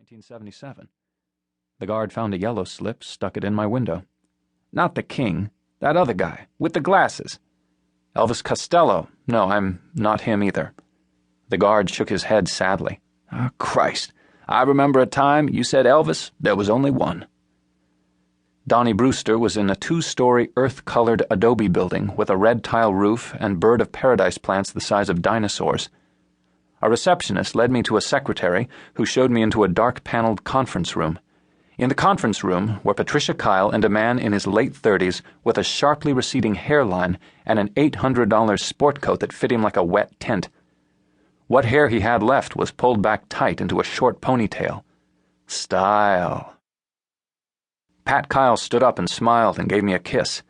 1977. The guard found a yellow slip, stuck it in my window. Not the king, that other guy, with the glasses. Elvis Costello. No, I'm not him either. The guard shook his head sadly. Oh, Christ. I remember a time you said Elvis, there was only one. Donnie Brewster was in a 2-story earth-colored adobe building with a red tile roof and bird of paradise plants the size of dinosaurs. A receptionist led me to a secretary who showed me into a dark-paneled conference room. In the conference room were Patricia Kyle and a man in his late 30s with a sharply receding hairline and an $800 sport coat that fit him like a wet tent. What hair he had left was pulled back tight into a short ponytail. Style. Pat Kyle stood up and smiled and gave me a kiss.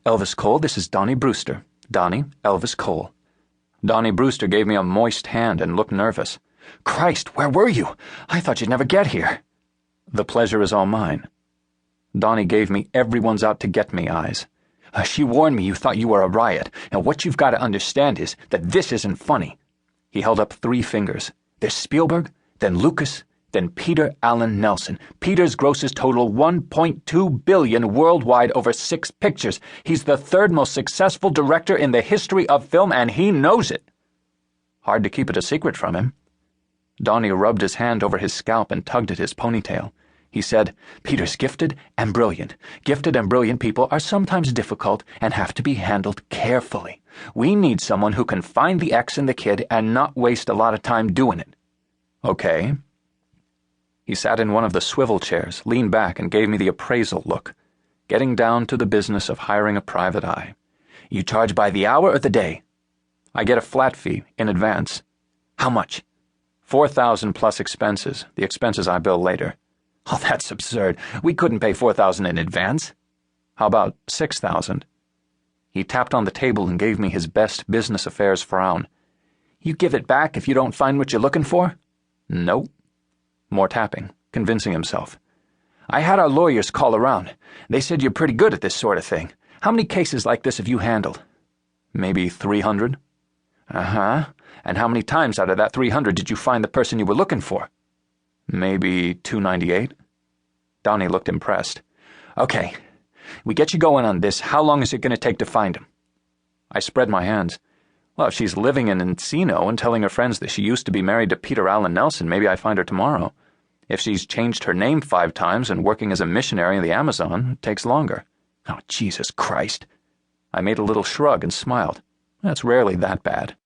Elvis Cole, this is Donnie Brewster. Donnie, Elvis Cole. Donnie Brewster gave me a moist hand and looked nervous. Christ, where were you? I thought you'd never get here. The pleasure is all mine. Donnie gave me everyone's out to get me eyes. She warned me you thought you were a riot, and what you've got to understand is that this isn't funny. He held up 3 fingers. There's Spielberg, then Lucas, then Peter Alan Nelsen. Peter's grosses total $1.2 billion worldwide over 6 pictures. He's the 3rd most successful director in the history of film, and he knows it. Hard to keep it a secret from him. Donnie rubbed his hand over his scalp and tugged at his ponytail. He said, Peter's gifted and brilliant. Gifted and brilliant people are sometimes difficult and have to be handled carefully. We need someone who can find the X in the kid and not waste a lot of time doing it. Okay. He sat in one of the swivel chairs, leaned back, and gave me the appraisal look, getting down to the business of hiring a private eye. You charge by the hour or the day? I get a flat fee in advance. How much? $4,000 plus expenses, the expenses I bill later. Oh, that's absurd. We couldn't pay $4,000 in advance. How about $6,000? He tapped on the table and gave me his best business affairs frown. You give it back if you don't find what you're looking for? Nope. More tapping, convincing himself. I had our lawyers call around. They said you're pretty good at this sort of thing. How many cases like this have you handled? Maybe 300. Uh-huh. And how many times out of that 300 did you find the person you were looking for? Maybe 298. Donnie looked impressed. Okay, we get you going on this. How long is it going to take to find him? I spread my hands. Well, if she's living in Encino and telling her friends that she used to be married to Peter Alan Nelsen, maybe I find her tomorrow. If she's changed her name 5 times and working as a missionary in the Amazon, it takes longer. Oh, Jesus Christ. I made a little shrug and smiled. That's rarely that bad.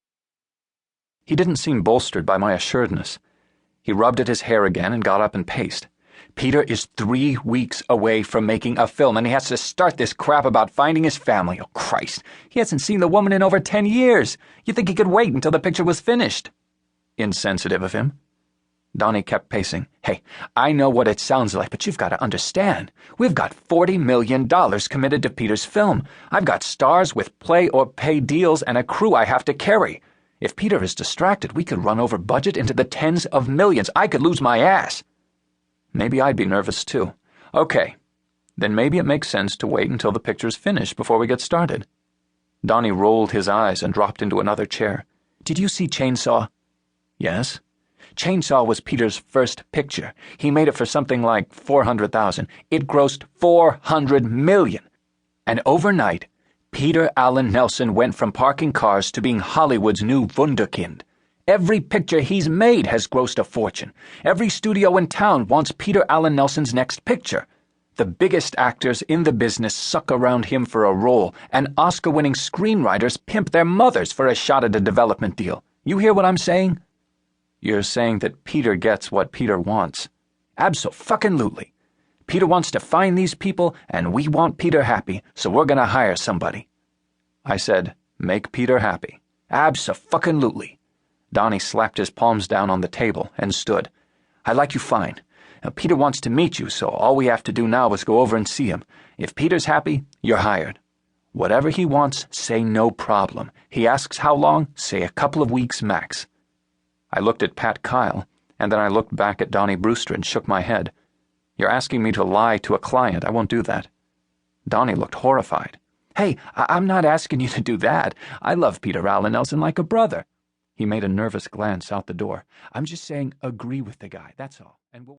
He didn't seem bolstered by my assuredness. He rubbed at his hair again and got up and paced. Peter is 3 weeks away from making a film, and he has to start this crap about finding his family. Oh, Christ. He hasn't seen the woman in over 10 years. You'd think he could wait until the picture was finished. Insensitive of him. Donnie kept pacing. Hey, I know what it sounds like, but you've got to understand. We've got $40 million committed to Peter's film. I've got stars with play-or-pay deals and a crew I have to carry. If Peter is distracted, we could run over budget into the tens of millions. I could lose my ass. Maybe I'd be nervous too. Okay, then maybe it makes sense to wait until the picture's finished before we get started. Donnie rolled his eyes and dropped into another chair. Did you see Chainsaw? Yes. Chainsaw was Peter's first picture. He made it for something like $400,000. It grossed $400 million. And overnight, Peter Alan Nelsen went from parking cars to being Hollywood's new wunderkind. Every picture he's made has grossed a fortune. Every studio in town wants Peter Alan Nelsen's next picture. The biggest actors in the business suck around him for a role, and Oscar-winning screenwriters pimp their mothers for a shot at a development deal. You hear what I'm saying? You're saying that Peter gets what Peter wants. Abso-fucking-lutely. Peter wants to find these people, and we want Peter happy, so we're going to hire somebody. I said, make Peter happy. Abso-fucking-lutely. Donnie slapped his palms down on the table and stood. I like you fine. Now, Peter wants to meet you, so all we have to do now is go over and see him. If Peter's happy, you're hired. Whatever he wants, say no problem. He asks how long, say a couple of weeks max. I looked at Pat Kyle, and then I looked back at Donnie Brewster and shook my head. You're asking me to lie to a client. I won't do that. Donnie looked horrified. Hey, I'm not asking you to do that. I love Peter Alan Nelsen like a brother. He made a nervous glance out the door. I'm just saying agree with the guy, that's all.